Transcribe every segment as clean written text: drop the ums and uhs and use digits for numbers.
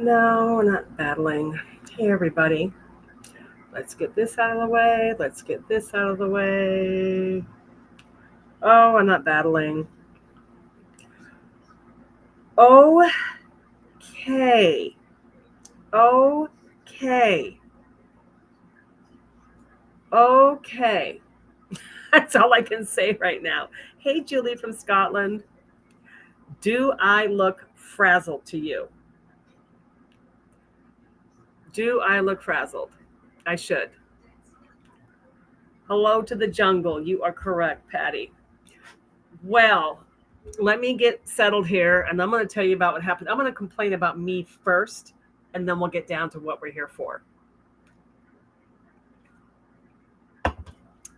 No, we're not battling. Hey, everybody. Let's get this out of the way. Let's get this out of the way. Oh, I'm not battling. Okay. Okay. Okay. That's all I can say right now. Hey, Julie from Scotland. Do I look frazzled to you? Do I look frazzled? I should. Hello to the jungle. You are correct, Patty. Well, let me get settled here, and I'm going to tell you about what happened. I'm going to complain about me first, and then we'll get down to what we're here for.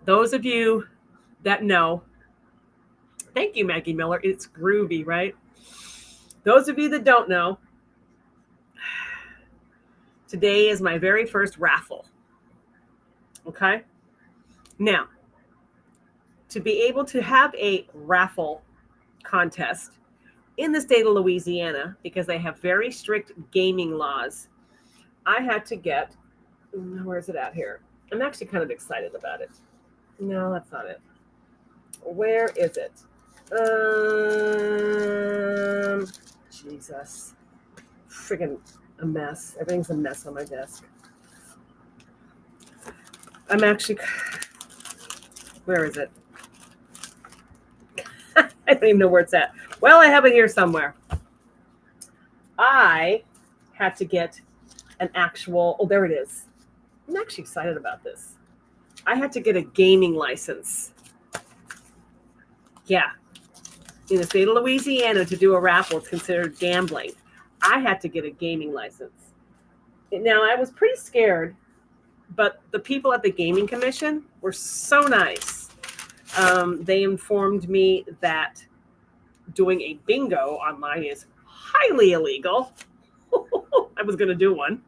Those of you that know, thank you, Maggie Miller. It's groovy, right? Those of you that don't know, today is my very first raffle. Okay? Now, to be able to have a raffle contest in the state of Louisiana, because they have very strict gaming laws, I had to get, where is it at here? I'm actually kind of excited about it. No, that's not it. Where is it? Jesus. Friggin' a mess. Everything's a mess on my desk. I'm actually, where is it? I don't even know where it's at. Well, I have it here somewhere. I had to get an actual, oh, there it is. I'm actually excited about this. I had to get a gaming license. Yeah. In the state of Louisiana, to do a raffle, it's considered gambling. I had to get a gaming license. Now, I was pretty scared, but the people at the Gaming Commission were so nice. They informed me that doing a bingo online is highly illegal. I was going to do one.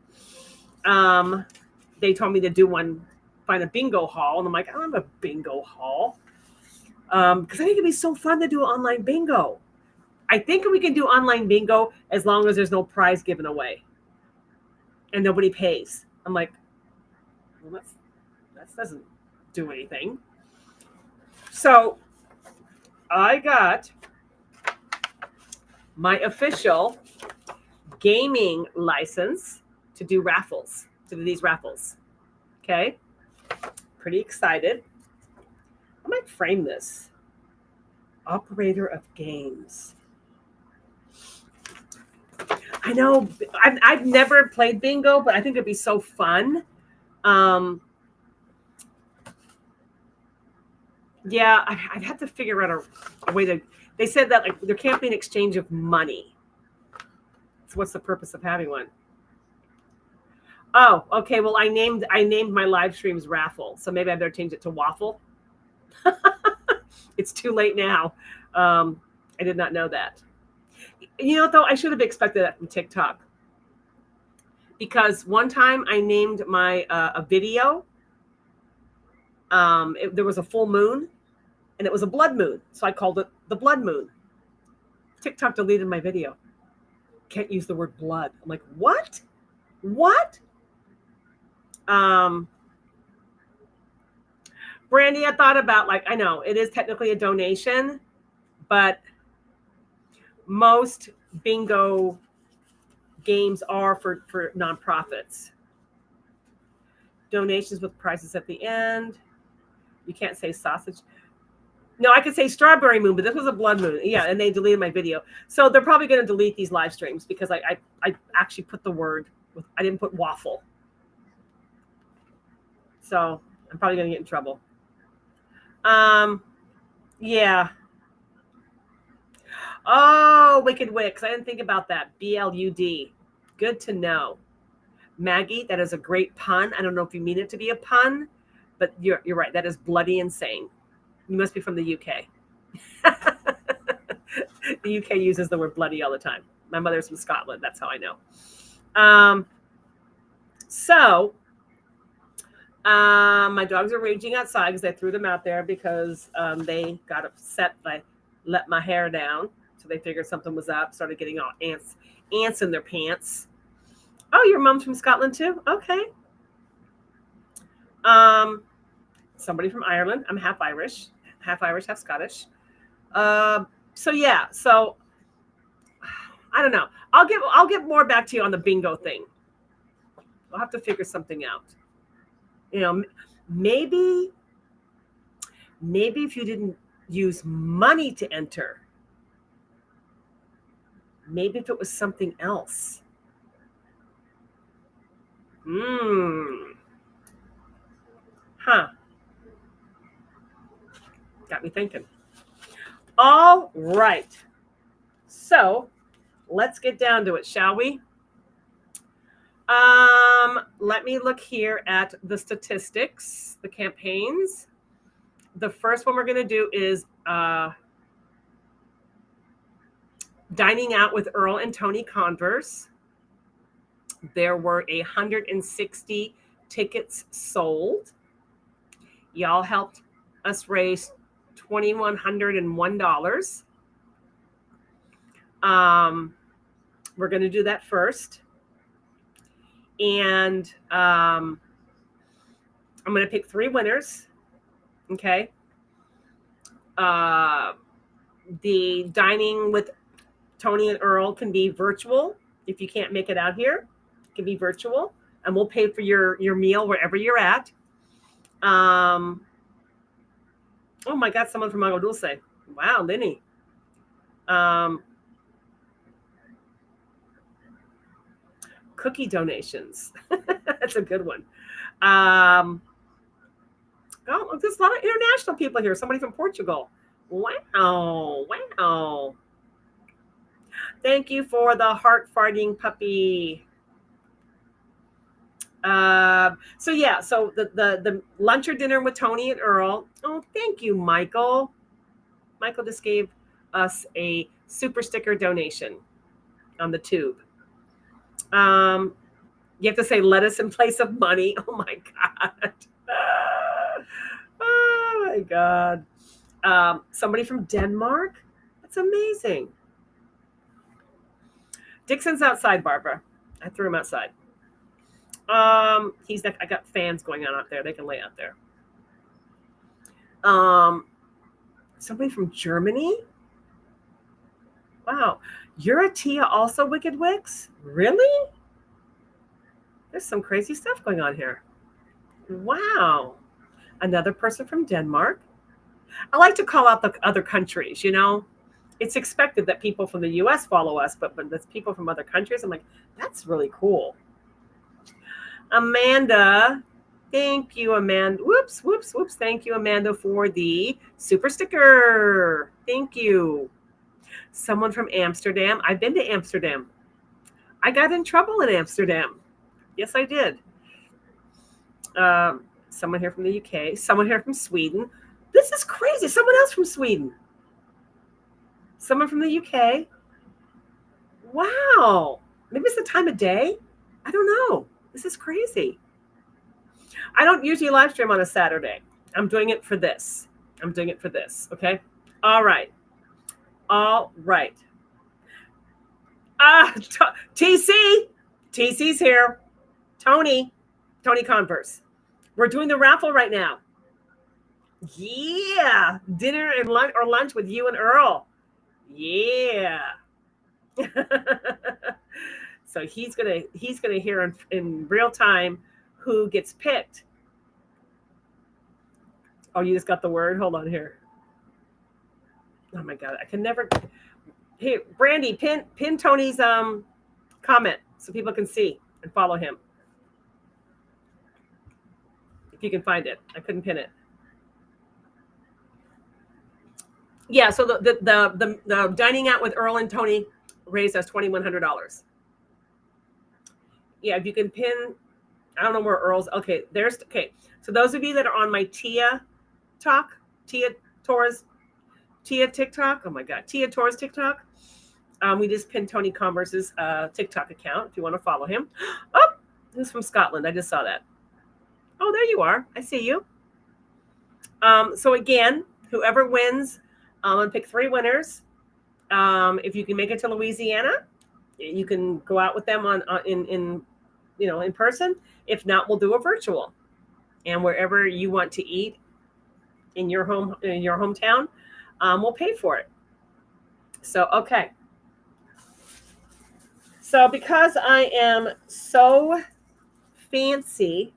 They told me to do one, find a bingo hall. And I'm like, I don't have a bingo hall. Because I think it'd be so fun to do online bingo. I think we can do online bingo as long as there's no prize given away and nobody pays. I'm like, well, that doesn't do anything. So I got my official gaming license to do raffles, to do these raffles. Okay. Pretty excited. I might frame this. Operator of games. I know I've never played bingo, but I think it'd be so fun. Yeah, I'd have to figure out a way to. They said that like there can't be an exchange of money. So what's the purpose of having one? Oh, okay. Well, I named my live streams raffle, so maybe I better change it to waffle. It's too late now. I did not know that. You know, though, I should have expected that from TikTok. Because one time I named my a video. There was a full moon, and it was a blood moon, so I called it the blood moon. TikTok deleted my video. Can't use the word blood. I'm like, what? What? Brandy, I thought about, like, I know it is technically a donation, but most bingo games are for nonprofits. Donations with prizes at the end. You can't say sausage. No, I could say strawberry moon, but this was a blood moon. Yeah, and they deleted my video. So they're probably going to delete these live streams because I actually put the word, I didn't put waffle. So I'm probably going to get in trouble. Yeah. Oh, Wicked Wicks. I didn't think about that. BLUD. Good to know. Maggie, that is a great pun. I don't know if you mean it to be a pun, but you're right. That is bloody insane. You must be from the UK. The UK uses the word bloody all the time. My mother's from Scotland. That's how I know. So my dogs are raging outside because I threw them out there because they got upset by let my hair down. So they figured something was up, started getting all ants in their pants. Oh, your mom's from Scotland too? Okay. Somebody from Ireland. I'm half Irish, half Scottish. So yeah, so I don't know. I'll get more back to you on the bingo thing. I'll have to figure something out. You know, maybe if you didn't use money to enter, maybe if it was something else. Huh. Got me thinking. All right. So let's get down to it, shall we? Let me look here at the statistics, the campaigns. The first one we're going to do is dining out with Earl and Tony Converse. There were 160 tickets sold. Y'all helped us raise $2,101. We're going to do that first. And I'm going to pick 3 winners. Okay. The dining with Tony and Earl can be virtual. If you can't make it out here, it can be virtual. And we'll pay for your meal wherever you're at. Oh my God, someone from Agua Dulce. Wow, Lenny. Cookie donations. That's a good one. Oh, there's a lot of international people here. Somebody from Portugal. Wow. Thank you for the heart farting puppy. So the lunch or dinner with Tony and Earl. Oh, thank you, Michael. Michael just gave us a super sticker donation on the tube. You have to say lettuce in place of money. Oh my God. Oh my God. Somebody from Denmark. That's amazing. Dixon's outside, Barbara. I threw him outside. He's like, I got fans going on out there. They can lay out there. Somebody from Germany. Wow. You're a Tia also, Wicked Wicks? Really? There's some crazy stuff going on here. Wow. Another person from Denmark. I like to call out the other countries, you know. It's expected that people from the U.S. follow us, but when there's people from other countries, I'm like, that's really cool. Amanda. Thank you, Amanda. Whoops. Thank you, Amanda, for the super sticker. Thank you. Someone from Amsterdam. I've been to Amsterdam. I got in trouble in Amsterdam. Yes, I did. Someone here from the UK. Someone here from Sweden. This is crazy. Someone else from Sweden. Someone from the UK. Wow. Maybe it's the time of day. I don't know. This is crazy. I don't usually live stream on a Saturday. I'm doing it for this. Okay. All right. TC's here. Tony Converse. We're doing the raffle right now. Yeah. Dinner and lunch with you and Earl. Yeah. So he's gonna hear in real time who gets picked. Oh, you just got the word? Hold on here. Oh my God, I can never. Hey, Brandy, pin Tony's comment so people can see and follow him. If you can find it, I couldn't pin it. Yeah, so the dining out with Earl and Tony raised us $2,100. Yeah, if you can pin, I don't know where Earl's. Okay, so those of you that are on my Tia talk, Tia Torres, Tia TikTok. Oh my God, Tia Torres TikTok. We just pinned Tony Converse's TikTok account if you want to follow him. Oh, who's from Scotland? I just saw that. Oh, there you are. I see you. So again, whoever wins, I'm gonna pick 3 winners. If you can make it to Louisiana, you can go out with them in person. If not, we'll do a virtual. And wherever you want to eat in your hometown, we'll pay for it. So okay. So because I am so fancy.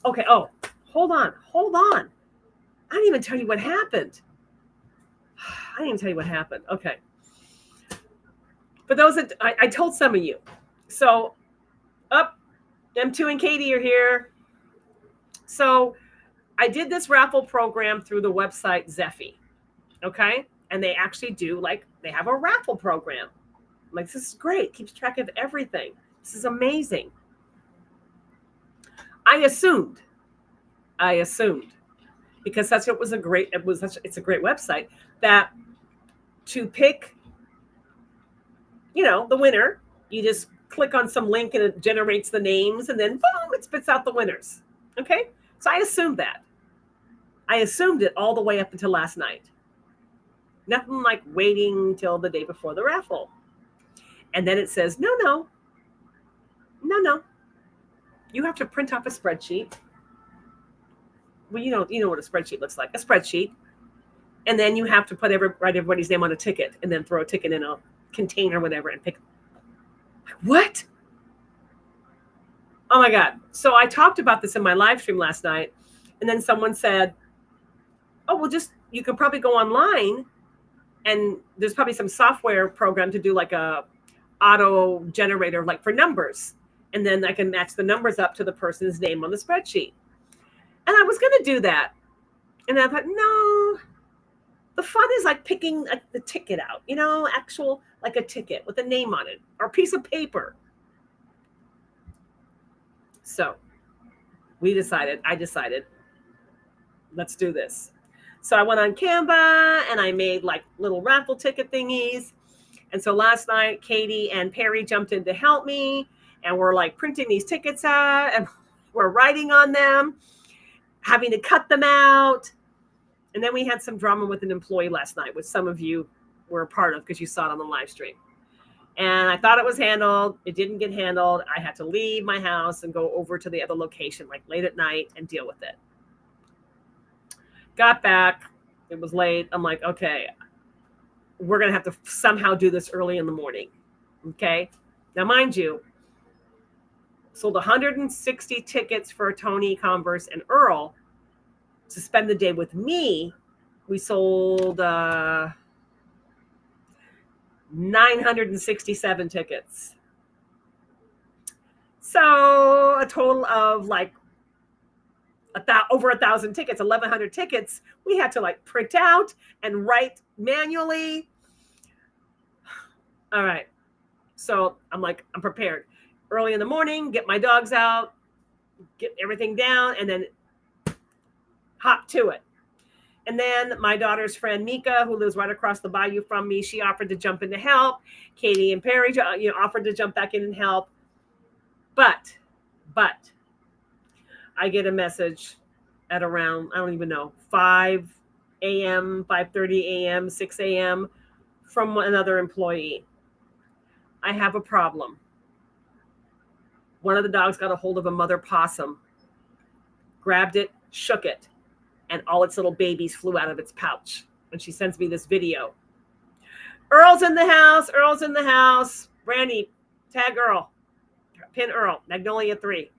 Okay. Oh, hold on. I didn't even tell you what happened. Okay. For those that I told some of you. So M2 and Katie are here. So I did this raffle program through the website Zeffy. Okay. And they actually they have a raffle program. I'm like, this is great. Keeps track of everything. This is amazing. I assumed because it's a great website that to pick, the winner, you just click on some link and it generates the names and then boom, it spits out the winners. Okay. So I assumed that. I assumed it all the way up until last night. Nothing like waiting till the day before the raffle. And then it says, no. You have to print off a spreadsheet. Well, you know what a spreadsheet looks like. A spreadsheet. And then you have to write everybody's name on a ticket and then throw a ticket in a container or whatever and pick. What? Oh my God. So I talked about this in my live stream last night. And then someone said, oh, well, you can probably go online and there's probably some software program to do like a auto generator, like for numbers. And then I can match the numbers up to the person's name on the spreadsheet. And I was going to do that. And I thought, no, the fun is like picking the ticket out, actual, like a ticket with a name on it or a piece of paper. So I decided, let's do this. So I went on Canva and I made like little raffle ticket thingies. And so last night, Katie and Perry jumped in to help me. And we're like printing these tickets out and we're writing on them, having to cut them out. And then we had some drama with an employee last night, which some of you were a part of because you saw it on the live stream. And I thought it was handled. It didn't get handled. I had to leave my house and go over to the other location, like late at night, and deal with it. Got back. It was late. I'm like, okay, we're going to have to somehow do this early in the morning. Okay. Now, mind you, sold 160 tickets for Tony, Converse, and Earl to spend the day with me. We sold 967 tickets. So a total of like over 1,000 tickets, 1,100 tickets. We had to like print out and write manually. All right. So I'm prepared. Early in the morning, get my dogs out, get everything down, and then hop to it. And then my daughter's friend, Mika, who lives right across the bayou from me, she offered to jump in to help. Katie and Perry, offered to jump back in and help. But I get a message at around, I don't even know, 5 a.m., 5:30 a.m., 6 a.m. from another employee. I have a problem. One of the dogs got a hold of a mother possum, grabbed it, shook it, and all its little babies flew out of its pouch. And she sends me this video. Earl's in the house. Brandy, tag Earl. Pin Earl, Magnolia 3.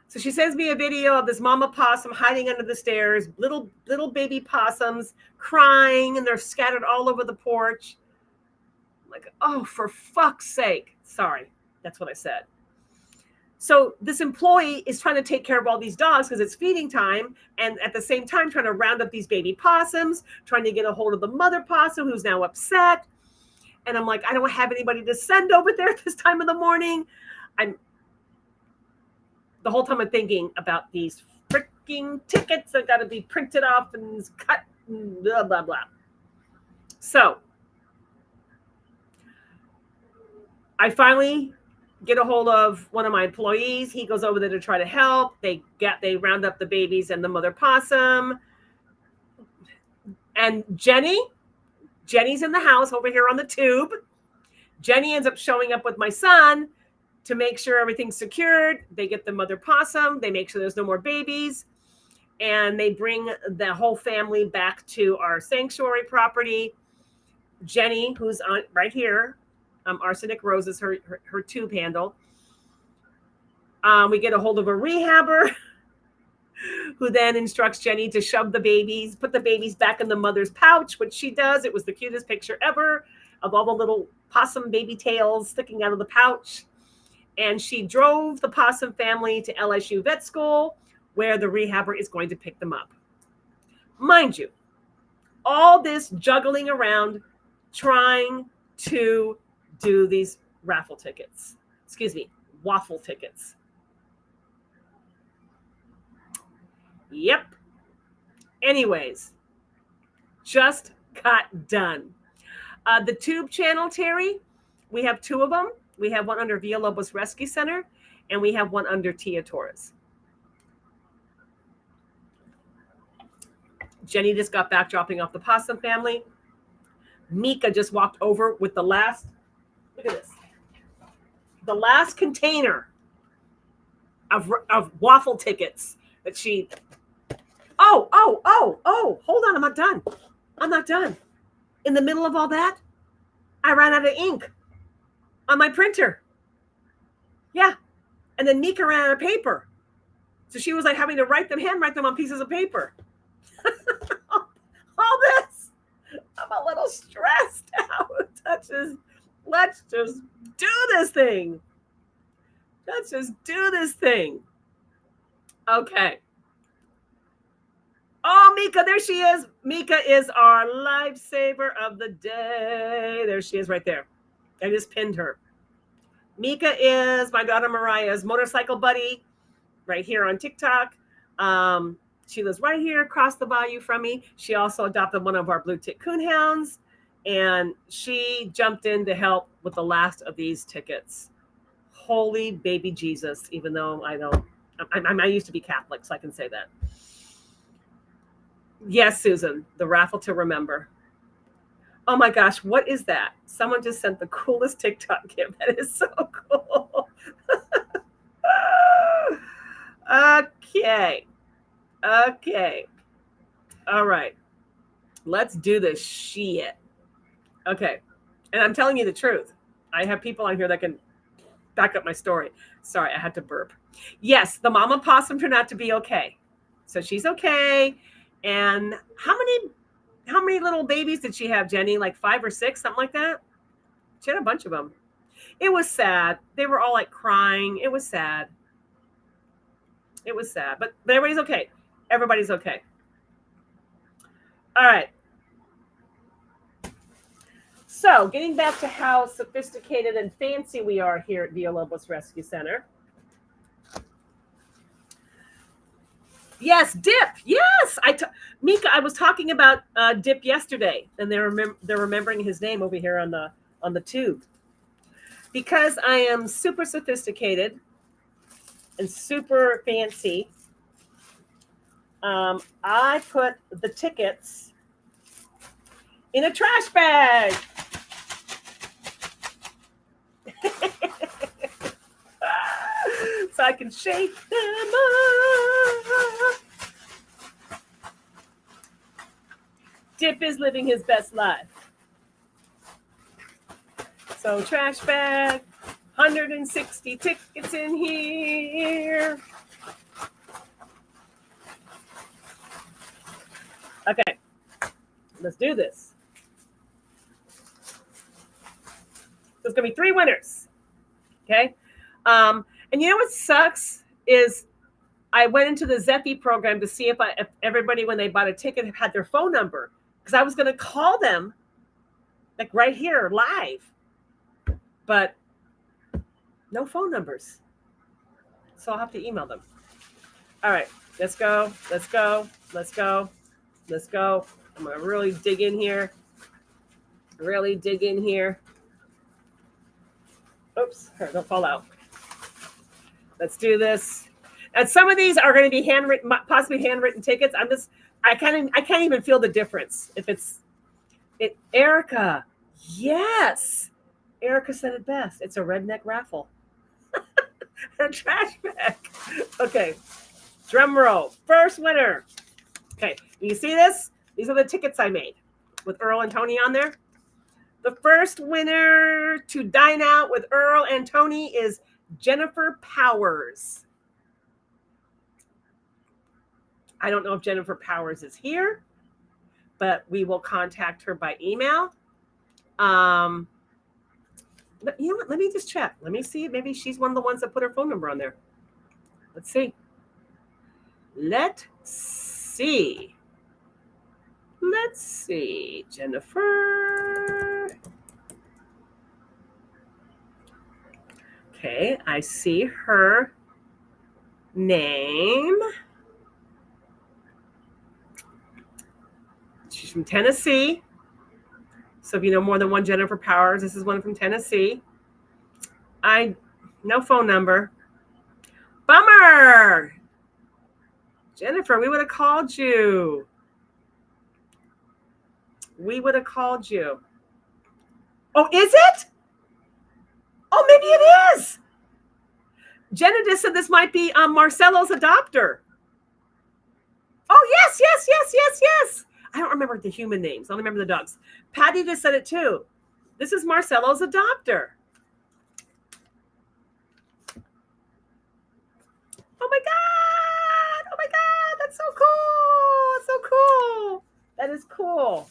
So she sends me a video of this mama possum hiding under the stairs, little baby possums crying, and they're scattered all over the porch. I'm like, oh, for fuck's sake. Sorry, that's what I said. So this employee is trying to take care of all these dogs because it's feeding time, and at the same time trying to round up these baby possums, trying to get a hold of the mother possum who's now upset. And I'm like, I don't have anybody to send over there at this time of the morning. The whole time I'm thinking about these freaking tickets that got to be printed off and cut and blah, blah, blah. So I finally get a hold of one of my employees. He goes over there to try to help. They round up the babies and the mother possum. And Jenny's in the house over here on the tube. Jenny ends up showing up with my son to make sure everything's secured. They get the mother possum. They make sure there's no more babies. And they bring the whole family back to our sanctuary property. Jenny, who's on right here, Arsenic Rose is her tube handle. We get a hold of a rehabber who then instructs Jenny to shove the babies, put the babies back in the mother's pouch, which she does. It was the cutest picture ever of all the little possum baby tails sticking out of the pouch. And she drove the possum family to LSU vet school, where the rehabber is going to pick them up. Mind you, all this juggling around trying to do these waffle tickets. Yep. Anyways, just got done. The tube channel, Terry, we have 2 of them. We have one under Villalobos Rescue Center, and we have one under Tia Torres. Jenny just got back dropping off the possum family. Mika just walked over with the last, look at this, the last container of waffle tickets that she, hold on, I'm not done. In the middle of all that, I ran out of ink on my printer. Yeah. And then Mika ran out of paper. So she was like having to handwrite them on pieces of paper. All this. I'm a little stressed out. Let's just do this thing. Okay. Oh, Mika, there she is. Mika is our lifesaver of the day. There she is right there. I just pinned her. Mika is my daughter Mariah's motorcycle buddy right here on TikTok. She lives right here across the bayou from me. She also adopted one of our blue tick coonhounds, and she jumped in to help with the last of these tickets. Holy baby Jesus, even though I used to be Catholic, so I can say that. Yes, Susan, the raffle to remember. Oh my gosh, what is that? Someone just sent the coolest TikTok gift. That is so cool. Okay. All right. Let's do this shit. Okay. And I'm telling you the truth. I have people on here that can back up my story. Sorry, I had to burp. Yes, the mama possum turned out to be okay. So she's okay. And how many little babies did she have, Jenny? Like 5 or 6, something like that? She had a bunch of them. It was sad. They were all like crying. It was sad. But everybody's okay. Everybody's okay. All right. So getting back to how sophisticated and fancy we are here at Villalobos Rescue Center. Yes, Dip. Yes, Mika. I was talking about Dip yesterday, and they're remembering his name over here on the tube. Because I am super sophisticated and super fancy, I put the tickets in a trash bag. So I can shake them up. Dip is living his best life. So trash bag, 160 tickets in here. Okay, let's do this. There's going to be 3 winners. Okay. And you know what sucks is I went into the Zeppi program to see if everybody, when they bought a ticket, had their phone number, because I was going to call them like right here live, but no phone numbers. So I'll have to email them. All right. Let's go. Let's go. Let's go. Let's go. I'm going to really dig in here. Really dig in here. Oops, don't fall out. Let's do this. And some of these are going to be handwritten, possibly handwritten tickets. I can't even feel the difference. If it's Erica, yes. Erica said it best. It's a redneck raffle. A trash bag. Okay. Drum roll. First winner. Okay. You see this? These are the tickets I made with Earl and Tony on there. The first winner to dine out with Earl and Tony is Jennifer Powers. I don't know if Jennifer Powers is here, but we will contact her by email. You know what? Let me just check. Let me see. Maybe she's one of the ones that put her phone number on there. Let's see. Let's see. Let's see. Jennifer. Okay, I see her name. She's from Tennessee. So if you know more than one Jennifer Powers, this is one from Tennessee. No phone number. Bummer. Jennifer, we would have called you. We would have called you. Oh, is it? Oh, maybe it is. Jenna just said this might be Marcelo's adopter. Oh, yes. I don't remember the human names. I don't remember the dogs. Patty just said it too. This is Marcelo's adopter. Oh my God. That's so cool. That's so cool. That is cool.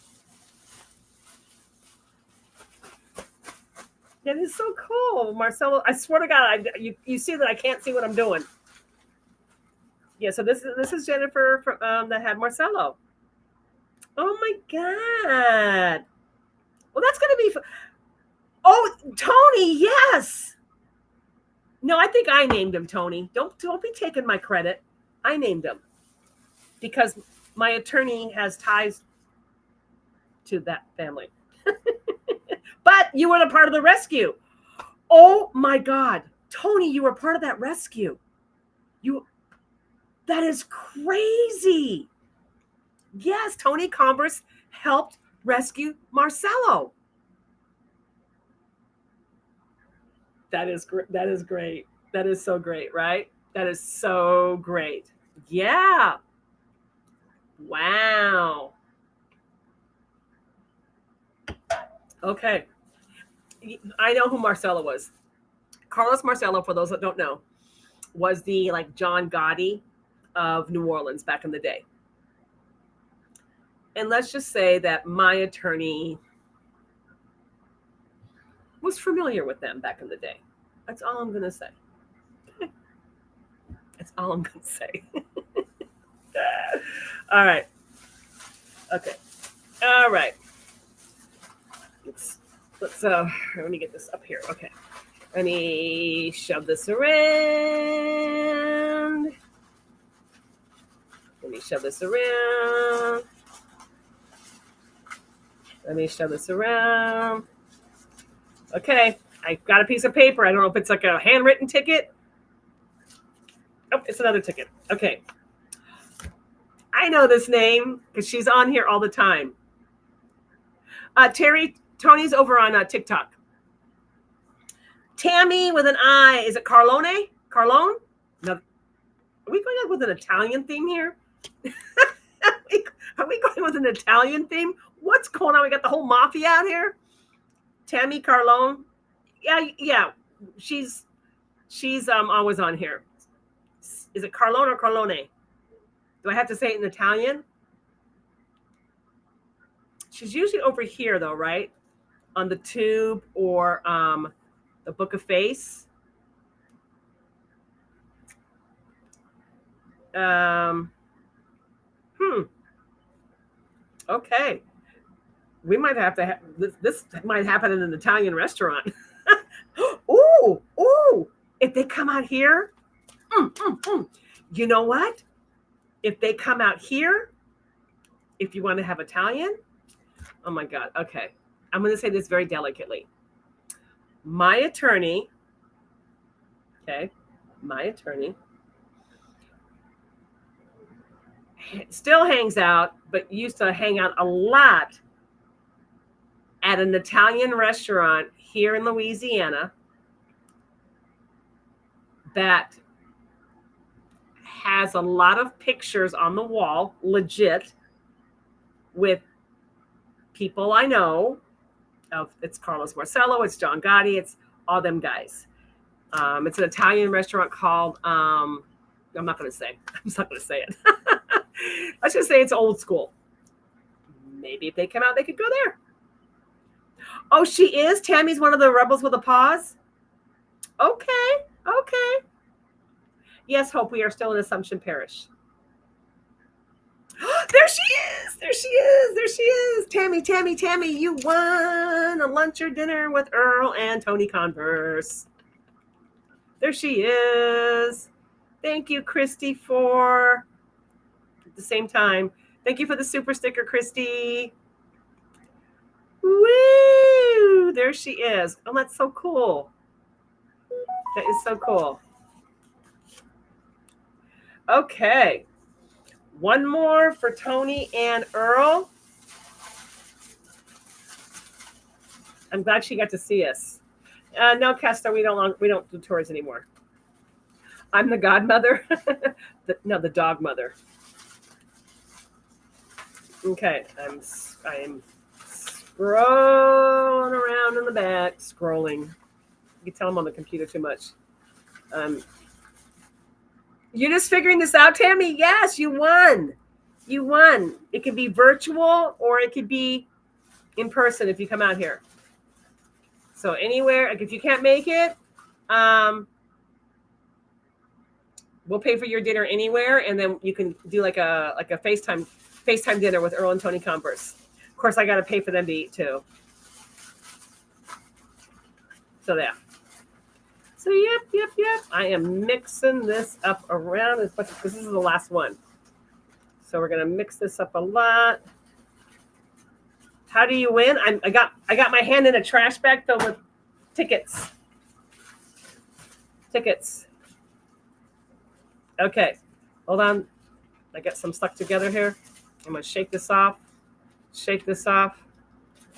That is so cool. Marcelo, I swear to God, you see that I can't see what I'm doing. Yeah, so this is Jennifer from, that had Marcelo. Oh my God. Well, that's going to be Oh, Tony, yes. No, I think I named him Tony. Don't be taking my credit. I named him because my attorney has ties to that family. But you were a part of the rescue. Oh my God. Tony, you were part of that rescue. That is crazy. Yes, Tony Converse helped rescue Marcelo. That is great. That is so great, right? That is so great. Yeah. Wow. Okay. I know who Marcelo was. Carlos Marcelo, for those that don't know, was the John Gotti of New Orleans back in the day. And let's just say that my attorney was familiar with them back in the day. That's all I'm going to say. That's all I'm going to say. All right. Okay. All right. Let's let me get this up here. Okay. Let me shove this around. Let me shove this around. Okay, I got a piece of paper. I don't know if it's like a handwritten ticket. Oh, it's another ticket. Okay. I know this name because she's on here all the time. Tony's over on TikTok. Tammy with an I. Is it Carlone? Carlone? No. Are we going up with an Italian theme here? Are we going with an Italian theme? What's going on? We got the whole mafia out here. Tammy Carlone. Yeah. She's always on here. Is it Carlone or Carlone? Do I have to say it in Italian? She's usually over here though, right? On the tube or the Book of Face. Okay. We might have to have this might happen in an Italian restaurant. Ooh. If they come out here, you know what? If they come out here, if you want to have Italian, oh my God. Okay. I'm going to say this very delicately. My attorney, okay, my attorney still hangs out, but used to hang out a lot at an Italian restaurant here in Louisiana that has a lot of pictures on the wall, legit, with people I know. It's Carlos Marcello, it's John Gotti, it's all them guys. It's an Italian restaurant called, I'm not going to say. I'm just not going to say it. Let's just say it's old school. Maybe if they come out, they could go there. Oh, she is? Tammy's one of the rebels with a pause? Okay. Yes, Hope, we are still in Assumption Parish. There she is. Tammy, you won a lunch or dinner with Earl and Tony Converse. There she is. Thank you, Christy, for at the same time. Thank you for the super sticker, Christy. Woo! There she is. Oh, that's so cool. That is so cool. Okay. One more for Tony and Earl. I'm glad she got to see us. No, Kester, we don't do tours anymore. I'm the godmother. the dog mother. Okay, I am scrolling around in the back, scrolling. You can tell I'm on the computer too much. You're just figuring this out, Tammy? Yes, you won. You won. It could be virtual or it could be in person if you come out here. So anywhere, like if you can't make it, we'll pay for your dinner anywhere, and then you can do like a FaceTime dinner with Earl and Tony Converse. Of course, I got to pay for them to eat too. So yeah. So yep. I am mixing this up around as much because this is the last one. So we're gonna mix this up a lot. How do you win? I got my hand in a trash bag filled with tickets. Okay, hold on. I got some stuck together here. I'm gonna shake this off.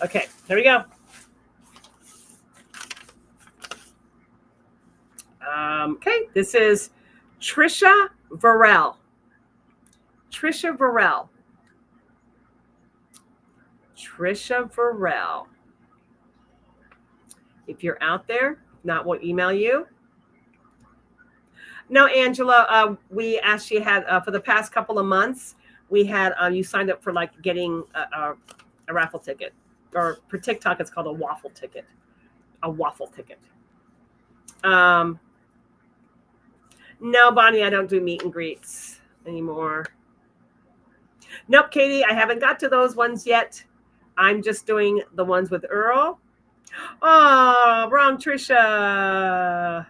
Okay, here we go. Okay, this is Trisha Varell. If you're out there, if not, we'll email you. No, Angela, we actually had for the past couple of months, we had you signed up for like getting a raffle ticket, or for TikTok, it's called a waffle ticket. No, Bonnie, I don't do meet and greets anymore. Nope, Katie, I haven't got to those ones yet. I'm just doing the ones with Earl. Oh, wrong, Trisha.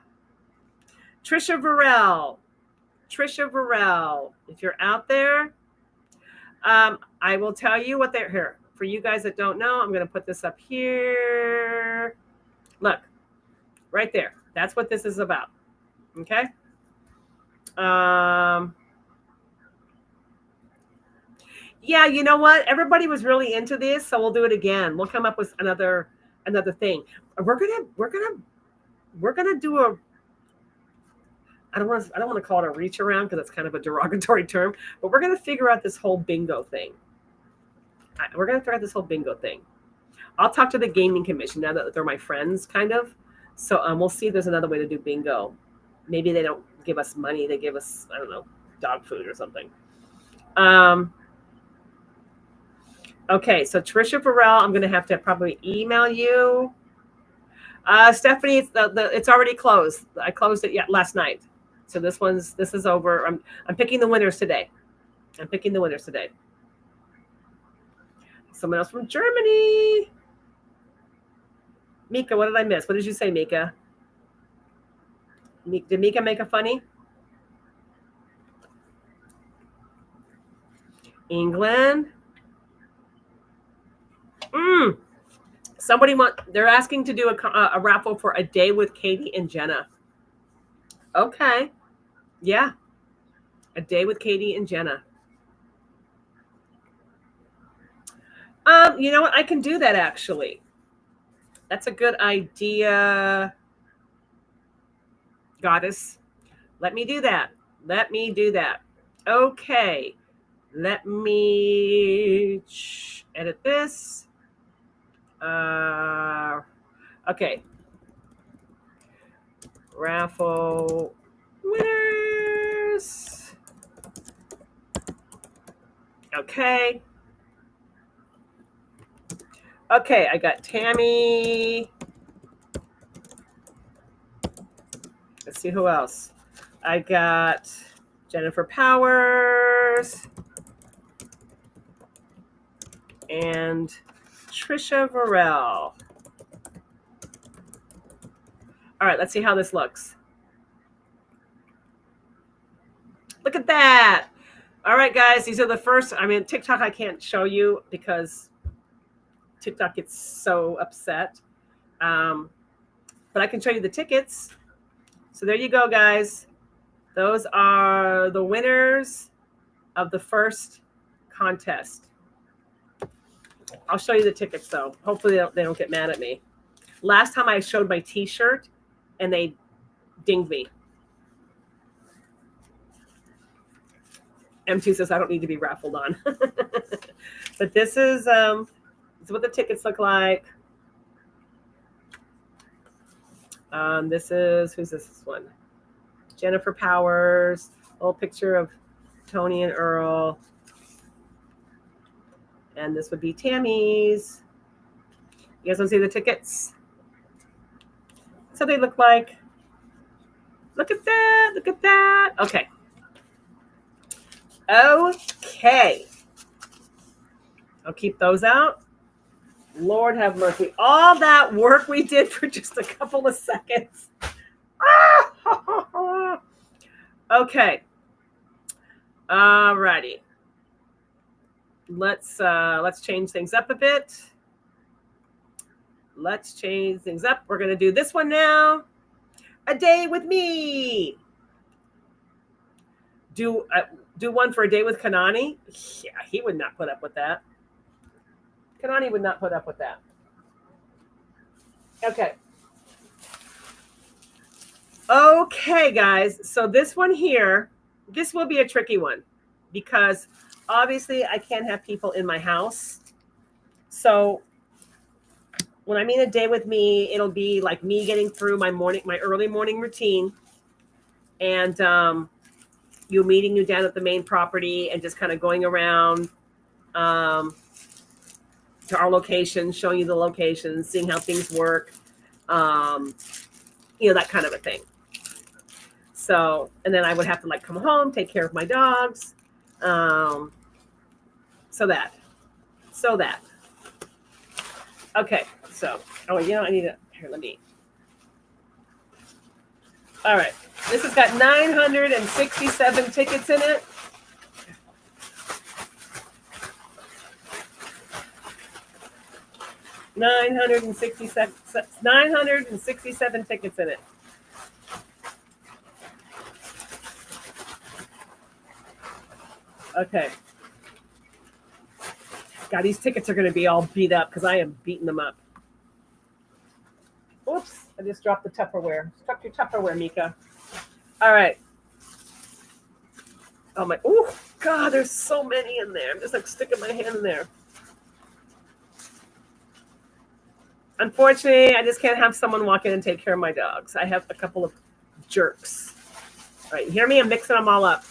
Trisha Varell. If you're out there, I will tell you what they're here. For you guys that don't know, I'm going to put this up here. Look, right there. That's what this is about. Okay. Yeah, you know what? Everybody was really into this, so we'll do it again. We'll come up with another thing. We're gonna do a. I don't want to call it a reach around because it's kind of a derogatory term, but we're gonna figure out this whole bingo thing. I'll talk to the gaming commission now that they're my friends, kind of. So we'll see if there's another way to do bingo. Maybe they don't give us money; they give us, I don't know, dog food or something. Okay, so Trisha Varell, I'm going to have to probably email you. Stephanie, it's already closed. I closed it last night. So this is over. I'm picking the winners today. Someone else from Germany. Mika, what did I miss? What did you say, Mika? Did Mika make a funny? England. They're asking to do a raffle for a day with Katie and Jenna. Okay. Yeah. A day with Katie and Jenna. You know what? I can do that actually. That's a good idea. Goddess. Let me do that. Okay. Let me edit this. Okay. Raffle winners. Okay. Okay, I got Tammy. Let's see who else. I got Jennifer Powers and Trisha Varell. All right, let's see how this looks. Look at that. All right, guys, these are the first. I mean, TikTok I can't show you because TikTok gets so upset. But I can show you the tickets. So there you go, guys. Those are the winners of the first contest. I'll show you the tickets, though. Hopefully they don't get mad at me. Last time I showed my T-shirt, and they dinged me. M2 says I don't need to be raffled on. But this is what the tickets look like. This is, who's this one? Jennifer Powers. A little picture of Tony and Earl. And this would be Tammy's. You guys want to see the tickets? That's how they look like. Look at that. Look at that. Okay. Okay. I'll keep those out. Lord have mercy. All that work we did for just a couple of seconds. Okay. All righty. Let's change things up a bit. Let's change things up. We're going to do this one now. A day with me. Do one for a day with Kanani. Yeah, he would not put up with that. Kanani would not put up with that. Okay. Okay, guys. So this one here, this will be a tricky one because obviously I can't have people in my house. So when I mean a day with me, it'll be like me getting through my early morning routine and meeting you down at the main property and just kind of going around to our location, showing you the location, seeing how things work, that kind of a thing. So, and then I would have to come home, take care of my dogs. So that. Okay. So, I need to, here, let me. All right. This has got 967 tickets in it. Nine hundred and 967 tickets in it. Okay. God, these tickets are going to be all beat up because I am beating them up. Oops, I just dropped the Tupperware. Drop your Tupperware, Mika. All right. Oh, my. Oh, God, there's so many in there. I'm just sticking my hand in there. Unfortunately, I just can't have someone walk in and take care of my dogs. I have a couple of jerks. All right, you hear me? I'm mixing them all up.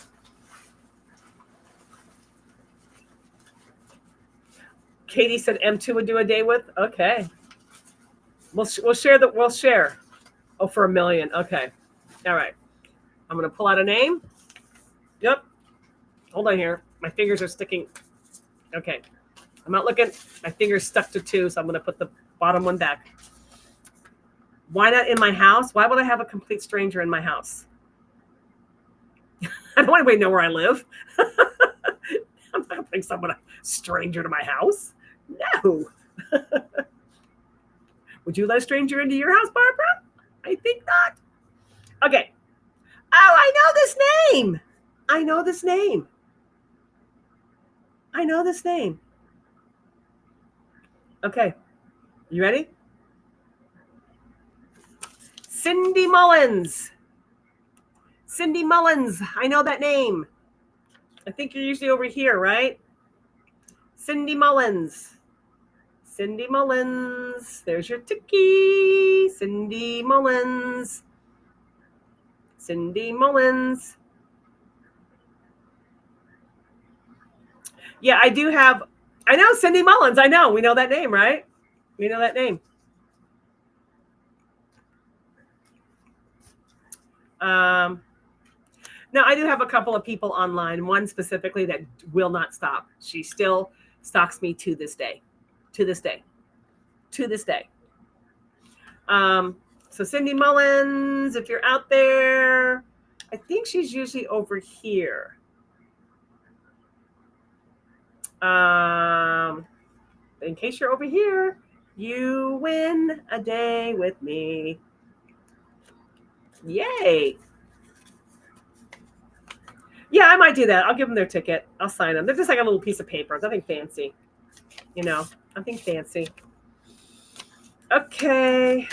Katie said M2 would do a day with. Okay. We'll share. We'll share. Oh, for $1 million. Okay. All right. I'm going to pull out a name. Yep. Hold on here. My fingers are sticking. Okay. I'm not looking. My fingers stuck to 2, so I'm going to put the bottom one back. Why not in my house? Why would I have a complete stranger in my house? I don't want anybody to know where I live. I'm not don't bring someone, a stranger, to my house. No. Would you let a stranger into your house, Barbara? I think not. Okay. Oh, I know this name. I know this name. I know this name. Okay. You ready? Cindy Mullins. Cindy Mullins. I know that name. I think you're usually over here, right? Cindy Mullins. Cindy Mullins. There's your ticky. Cindy Mullins. Cindy Mullins. Yeah, I do have. I know Cindy Mullins. I know. We know that name, right? We know that name. Now, I do have a couple of people online, one specifically that will not stop. She still stalks me to this day. To this day. To this day. So Cindy Mullins, if you're out there, I think she's usually over here. In case you're over here, you win a day with me. Yay. Yeah, I might do that. I'll give them their ticket. I'll sign them. They're just like a little piece of paper. Nothing fancy. Nothing fancy. Okay.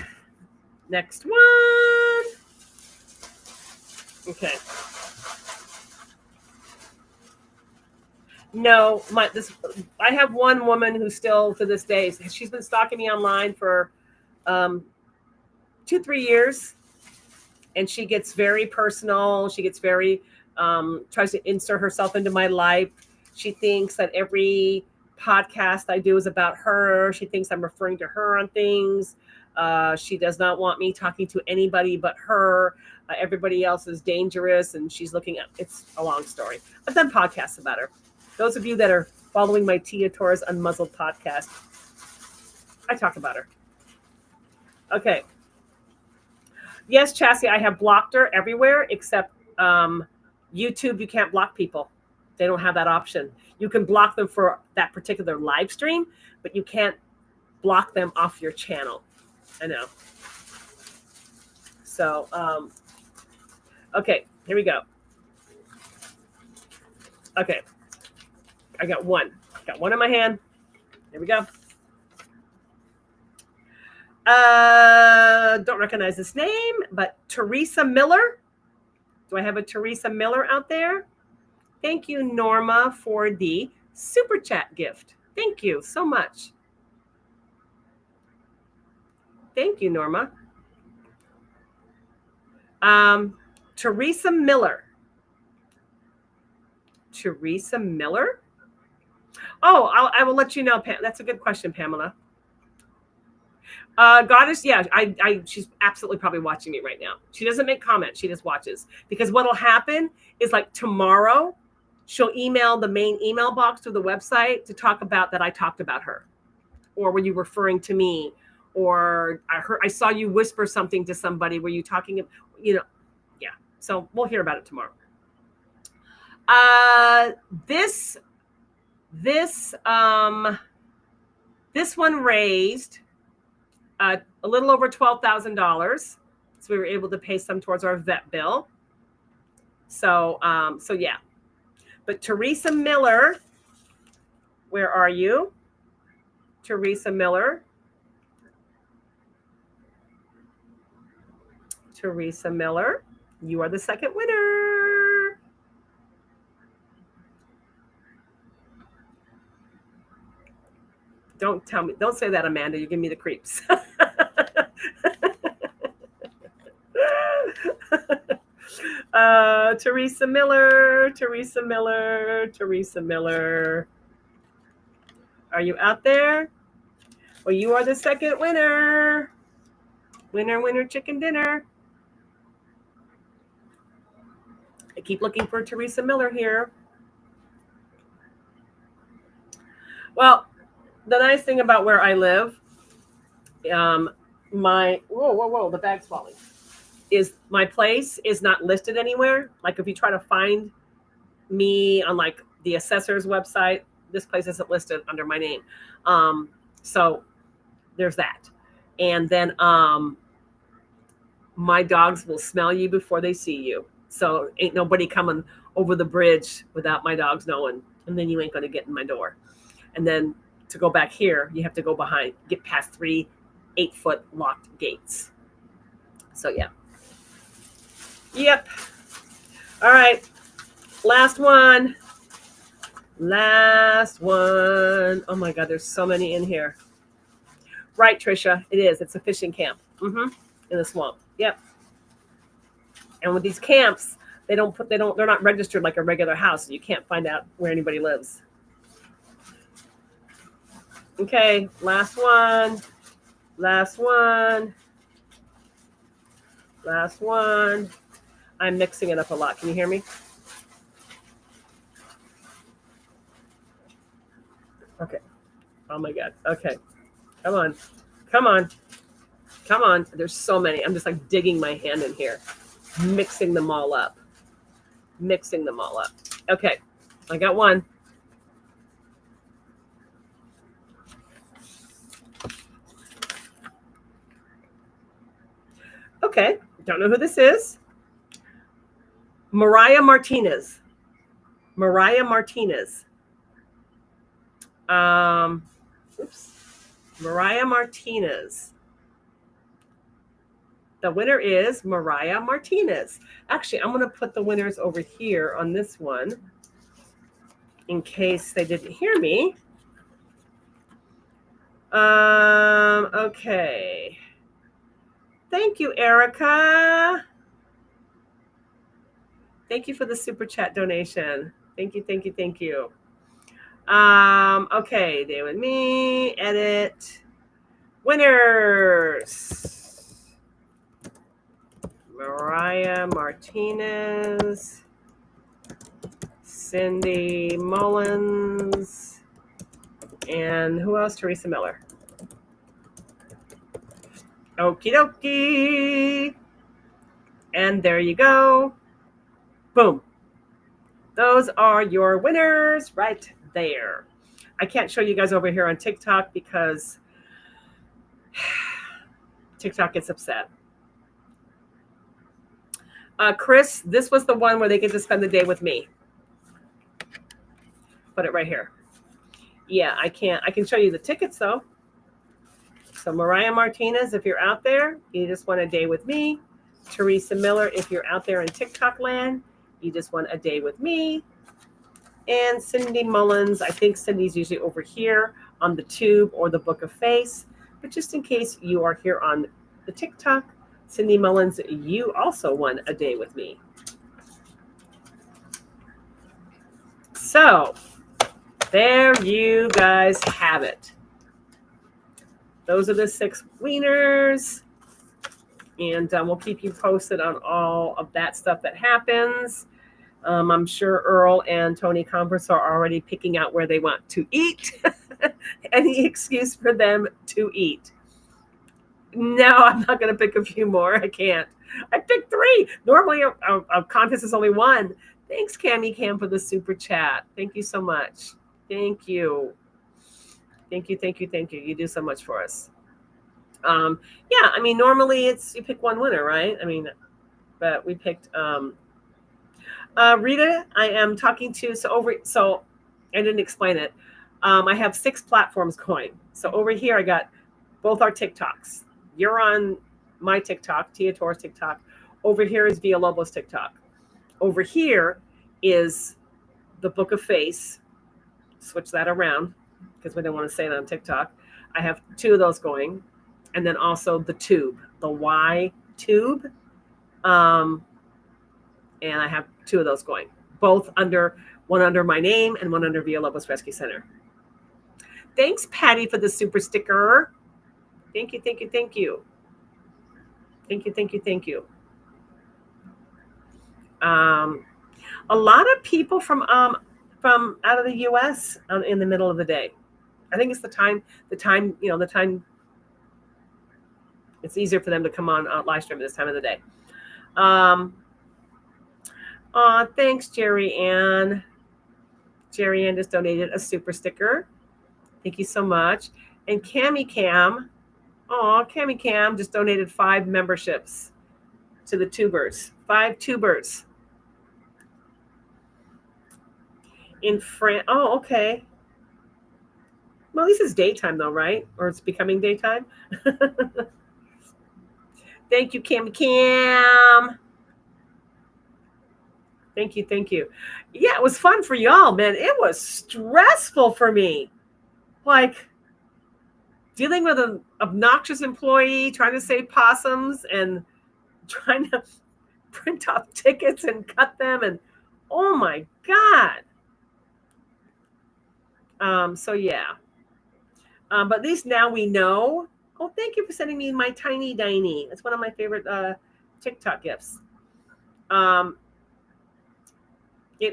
Next one. Okay. No, I have one woman who still to this day, she's been stalking me online for 2-3 years, and she gets very personal. She gets very tries to insert herself into my life. She thinks that every podcast I do is about her. She thinks I'm referring to her on things. She does not want me talking to anybody but her. Everybody else is dangerous, and she's looking at. It's a long story. I've done podcasts about her. Those of you that are following my Tia Torres Unmuzzled podcast, I talk about her. Okay. Yes, Chassie, I have blocked her everywhere except YouTube. You can't block people. They don't have that option. You can block them for that particular live stream, but you can't block them off your channel. I know. So, okay, here we go. Okay. I got one. Got one in my hand. Here we go. Don't recognize this name, but Teresa Miller. Do I have a Teresa Miller out there? Thank you, Norma, for the super chat gift. Thank you so much. Thank you, Norma. Teresa Miller. Teresa Miller? Oh, I will let you know. That's a good question, Pamela. Goddess, yeah, she's absolutely probably watching me right now. She doesn't make comments. She just watches. Because what'll happen is like tomorrow, she'll email the main email box to the website to talk about that I talked about her. Or were you referring to me? Or I saw you whisper something to somebody. Were you talking, yeah. So we'll hear about it tomorrow. This one raised a little over $12,000, so we were able to pay some towards our vet bill. So yeah. But Teresa Miller, where are you? Teresa Miller. Teresa Miller, you are the second winner. Don't say that, Amanda. You give me the creeps. Teresa Miller. Are you out there? Well, you are the second winner. Winner, chicken dinner. I keep looking for Teresa Miller here. Well, the nice thing about where I live, the bag's falling, is my place is not listed anywhere. Like if you try to find me on like the assessor's website. This place isn't listed under my name. So there's that. And then my dogs will smell you before they see you. So ain't nobody coming over the bridge without my dogs knowing. And then you ain't going to get in my door. And then to go back here, you have to go behind, get past 3 8-foot locked gates. So yeah. Yep. All right. Last one. Oh my God, there's so many in here. Right, Trisha, it is. It's a fishing camp. In the swamp. Yep. And with these camps, they're not registered like a regular house. So you can't find out where anybody lives. Okay, last one. I'm mixing it up a lot. Can you hear me? Okay. Oh my God. Okay. Come on. There's so many. I'm just like digging my hand in here, mixing them all up. Okay. I got one. Okay. Don't know who this is. Mariah Martinez. Mariah Martinez. The winner is Mariah Martinez. Actually, I'm going to put the winners over here on this one in case they didn't hear me. Okay. Thank you, Erica. Thank you for the super chat donation. Thank you. Okay, they with me. Edit. Winners. Mariah Martinez. Cindy Mullins. And who else? Teresa Miller. Okie dokie. And there you go. Boom. Those are your winners right there. I can't show you guys over here on TikTok because TikTok gets upset. Chris, this was the one where they get to spend the day with me. Put it right here. Yeah, I can't. I can show you the tickets though. So Mariah Martinez, if you're out there, you just want a day with me. Teresa Miller, if you're out there in TikTok land, you just want a day with me. And Cindy Mullins, I think Cindy's usually over here on the Tube or the Book of Face. But just in case you are here on the TikTok, Cindy Mullins, you also won a day with me. So there you guys have it. Those are the 6 wieners. And we'll keep you posted on all of that stuff that happens. I'm sure Earl and Tony Converse are already picking out where they want to eat. Any excuse for them to eat. No, I'm not going to pick a few more. I can't. I picked 3. Normally a contest is only 1. Thanks, Cammie Cam, for the super chat. Thank you so much. Thank you. You do so much for us. Yeah, I mean, normally it's you pick 1 winner, right? I mean, but we picked Rita. I am talking to so I didn't explain it. I have 6 platforms going. So over here I got both our TikToks. You're on my TikTok, Tia Torres TikTok. Over here is Villalobos TikTok. Over here is the Book of Face. Switch that around because we don't want to say it on TikTok. I have 2 of those going. And then also the Tube, the Y Tube. And I have 2 of those going. Both one under my name and one under Villalobos Rescue Center. Thanks, Patty, for the super sticker. Thank you. A lot of people from out of the U.S. In the middle of the day. I think it's the time. It's easier for them to come on live stream at this time of the day. Thanks, Jerry Ann. Jerry Ann just donated a super sticker. Thank you so much. And Cammy Cam, Cammy Cam just donated 5 memberships to the tubers. 5 tubers. In France. Oh, okay. Well, at least it's daytime though, right? Or it's becoming daytime. Thank you, Cammy Cam. Thank you, thank you. Yeah, it was fun for y'all, man. It was stressful for me. Like dealing with an obnoxious employee, trying to save possums and trying to print off tickets and cut them. And oh my God. So yeah. But at least now we know. Oh, thank you for sending me my tiny diny. It's one of my favorite TikTok gifts. At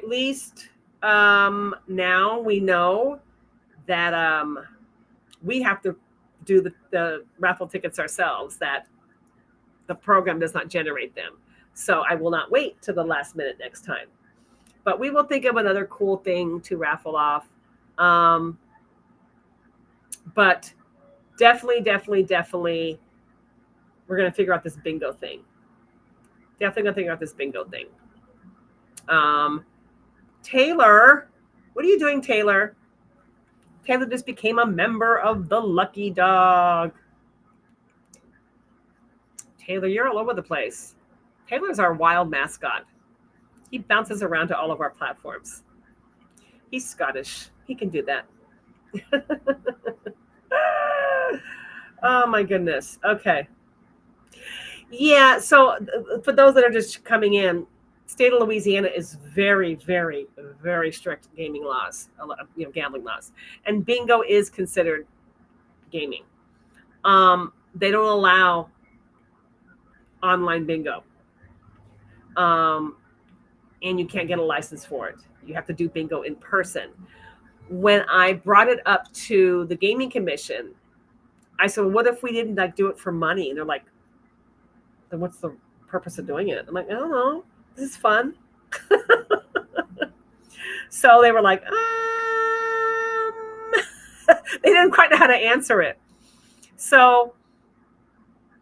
least now we know that we have to do the raffle tickets ourselves, that the program does not generate them. So I will not wait till the last minute next time. But we will think of another cool thing to raffle off. But definitely, we're going to figure out this bingo thing. Definitely going to figure out this bingo thing. Taylor, what are you doing, Taylor? Taylor just became a member of the Lucky Dog. Taylor, you're all over the place. Taylor's our wild mascot. He bounces around to all of our platforms. He's Scottish. He can do that. Oh, my goodness. Okay. Yeah, so for those that are just coming in, state of Louisiana is very, very, very strict gaming laws, gambling laws. And bingo is considered gaming. They don't allow online bingo. And you can't get a license for it. You have to do bingo in person. When I brought it up to the Gaming Commission, I said, well, what if we didn't do it for money? And they're like, then what's the purpose of doing it? I'm like, I don't know. This is fun. So they were like, they didn't quite know how to answer it. So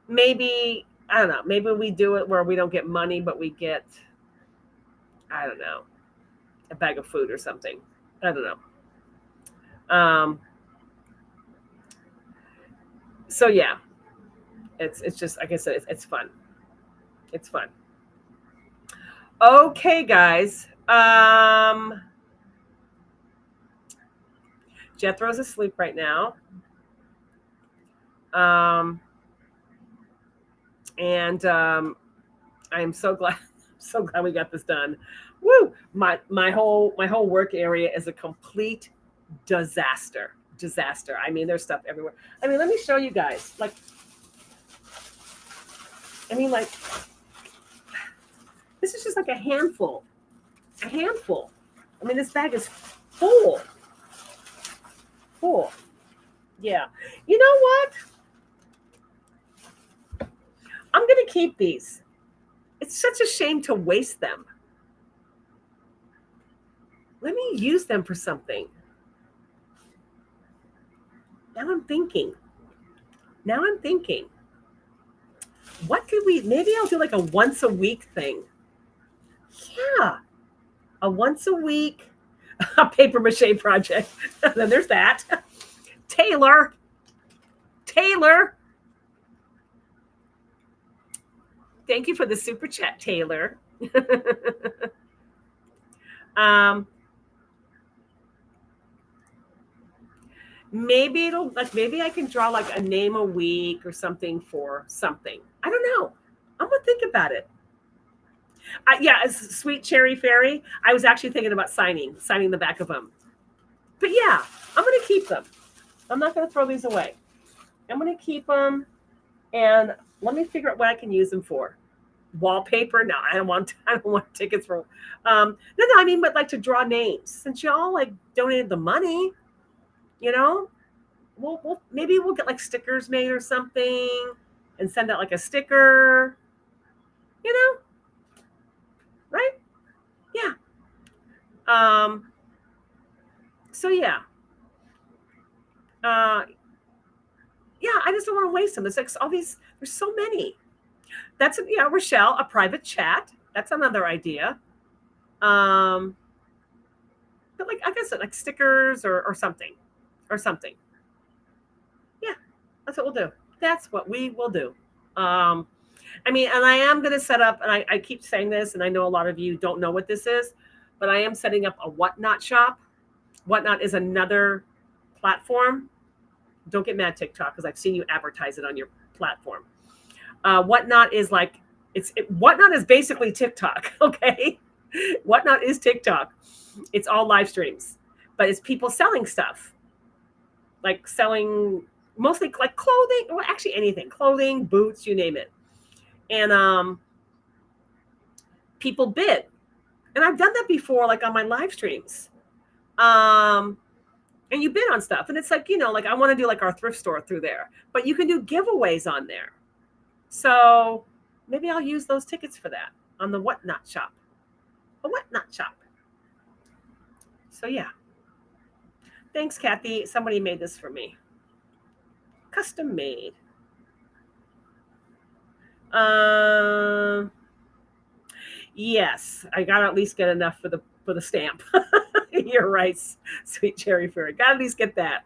maybe, I don't know, maybe we do it where we don't get money, but we get, I don't know, a bag of food or something. I don't know. So yeah, it's just, like I said, it's fun. It's fun. Okay, guys. Jethro's asleep right now. And I am so glad we got this done. Woo! My whole work area is a complete disaster. I mean, there's stuff everywhere. I mean, let me show you guys. This is just like a handful. I mean, this bag is full. Yeah. You know what? I'm going to keep these. It's such a shame to waste them. Let me use them for something. Now I'm thinking. What could maybe I'll do like a once a week thing. Yeah. A once a week paper mache project. Then there's that. Taylor. Thank you for the super chat, Taylor. Maybe maybe I can draw like a name a week or something for something. I don't know. I'm gonna think about it. Yeah, Sweet Cherry Fairy. I was actually thinking about signing the back of them. But yeah, I'm gonna keep them. I'm not gonna throw these away. I'm gonna keep them, and let me figure out what I can use them for. Wallpaper? No, I don't want tickets for. No, I mean, but like to draw names. Since y'all like donated the money, maybe we'll get like stickers made or something, and send out like a sticker. Right? Yeah. So yeah. Yeah, I just don't want to waste them. It's like all these, there's so many. That's, yeah, Rochelle, a private chat. That's another idea. But like, I guess like stickers or something, or something. Yeah, that's what we'll do. That's what we will do. Um, I mean, and I am going to set up, and I keep saying this, and I know a lot of you don't know what this is, but I am setting up a Whatnot shop. Whatnot is another platform. Don't get mad, TikTok, because I've seen you advertise it on your platform. Whatnot is like, Whatnot is basically TikTok, okay? Whatnot is TikTok. It's all live streams, but it's people selling stuff, like selling mostly like clothing, or actually anything, clothing, boots, you name it. And people bid, and I've done that before, like on my live streams. And you bid on stuff, and it's like, like I want to do like our thrift store through there, but you can do giveaways on there. So maybe I'll use those tickets for that on the Whatnot shop. A Whatnot shop. So yeah. Thanks, Kathy. Somebody made this for me. Custom made. Yes, I gotta at least get enough for the stamp. You're right, sweet cherry fairy. Gotta at least get that.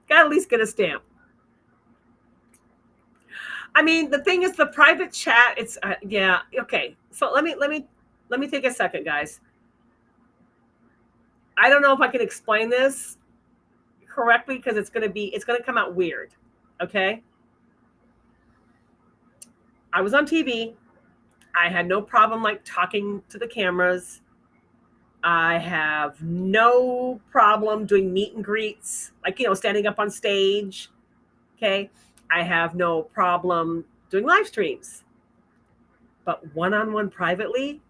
Gotta at least get a stamp. I mean, the thing is, the private chat. It's yeah, okay. So let me take a second, guys. I don't know if I can explain this correctly because it's gonna come out weird. Okay. I was on TV. I had no problem like talking to the cameras. I have no problem doing meet and greets, like, standing up on stage. Okay. I have no problem doing live streams. But one-on-one privately,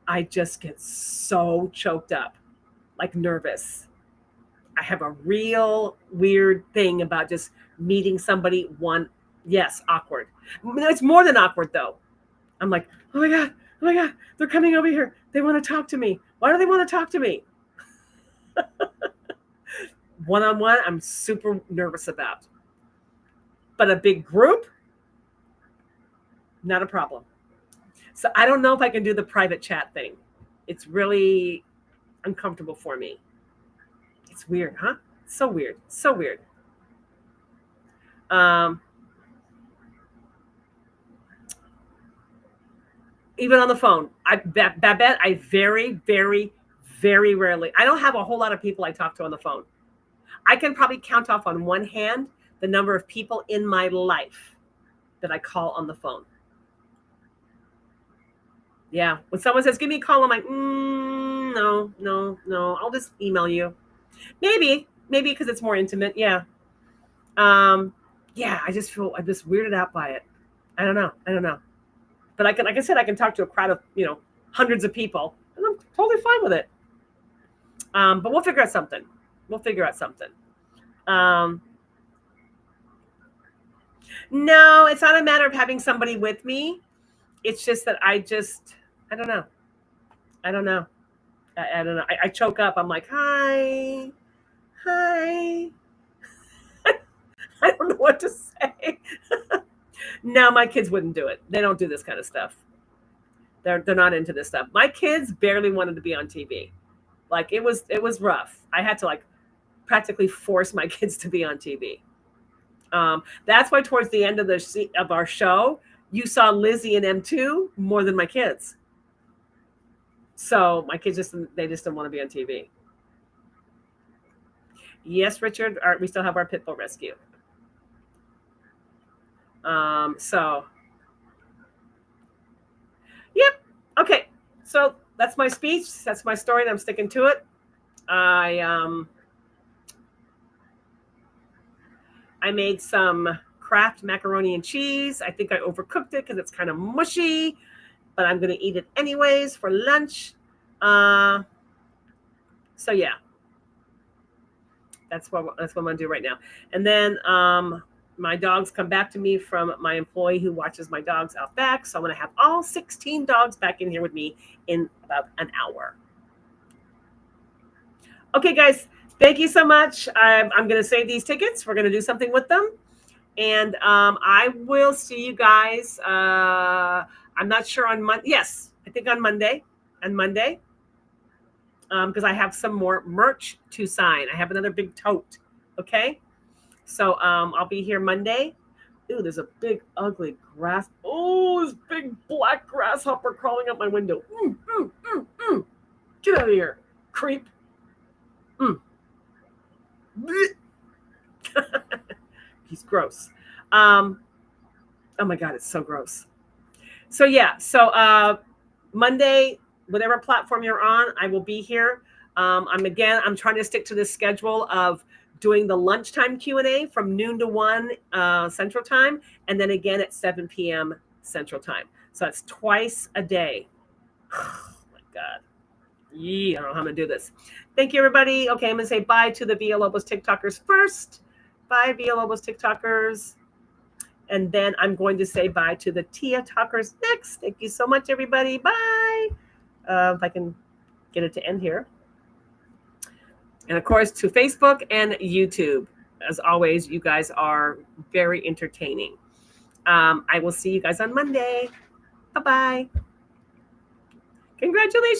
I just get so choked up, like nervous. I have a real weird thing about just meeting somebody yes, awkward. It's more than awkward though. I'm like, oh my God, they're coming over here. They want to talk to me. Why do they want to talk to me? One-on-one, I'm super nervous about. But a big group, not a problem. So I don't know if I can do the private chat thing. It's really uncomfortable for me. It's weird, huh? So weird. So weird. Even on the phone, Babette, I very, very, very rarely. I don't have a whole lot of people I talk to on the phone. I can probably count off on one hand the number of people in my life that I call on the phone. Yeah. When someone says, give me a call, I'm like, no. I'll just email you. Maybe because it's more intimate. Yeah. Yeah, I'm just weirded out by it. I don't know. But like I said, I can talk to a crowd of, hundreds of people, and I'm totally fine with it. But we'll figure out something. No, it's not a matter of having somebody with me. It's just that I don't know. I don't know. I choke up. I'm like, hi. I don't know what to say. No, my kids wouldn't do it. They don't do this kind of stuff. They're not into this stuff. My kids barely wanted to be on TV. Like it was rough. I had to like practically force my kids to be on TV. That's why towards the end of our show, you saw Lizzie and M2 more than my kids. So my kids just didn't want to be on TV. Yes, Richard, we still have our pit bull rescue. So, yep. Okay. So that's my speech. That's my story, and I'm sticking to it. I made some Kraft macaroni and cheese. I think I overcooked it because it's kind of mushy, but I'm going to eat it anyways for lunch. So yeah, that's what I'm going to do right now. And then my dogs come back to me from my employee who watches my dogs out back. So I'm going to have all 16 dogs back in here with me in about an hour. Okay, guys, Thank you so much. I'm going to save these tickets. We're going to do something with them. And I will see you guys. I'm not sure on Monday. Yes, I think on Monday. On Monday. Because I have some more merch to sign. I have another big tote. Okay. So I'll be here Monday. Ooh, there's a big, ugly grass. Oh, this big black grasshopper crawling up my window. Get out of here, creep. He's gross. Oh my God, it's so gross. So yeah, so Monday, whatever platform you're on, I will be here. I'm trying to stick to this schedule of doing the lunchtime Q&A from noon to 1 Central Time, and then again at 7 p.m. Central Time. So that's twice a day. Oh my God. Yeah, I don't know how I'm going to do this. Thank you, everybody. Okay, I'm going to say bye to the Villalobos TikTokers first. Bye, Villalobos TikTokers. And then I'm going to say bye to the Tia Talkers next. Thank you so much, everybody. Bye. If I can get it to end here. And of course, to Facebook and YouTube. As always, you guys are very entertaining. I will see you guys on Monday. Bye-bye. Congratulations.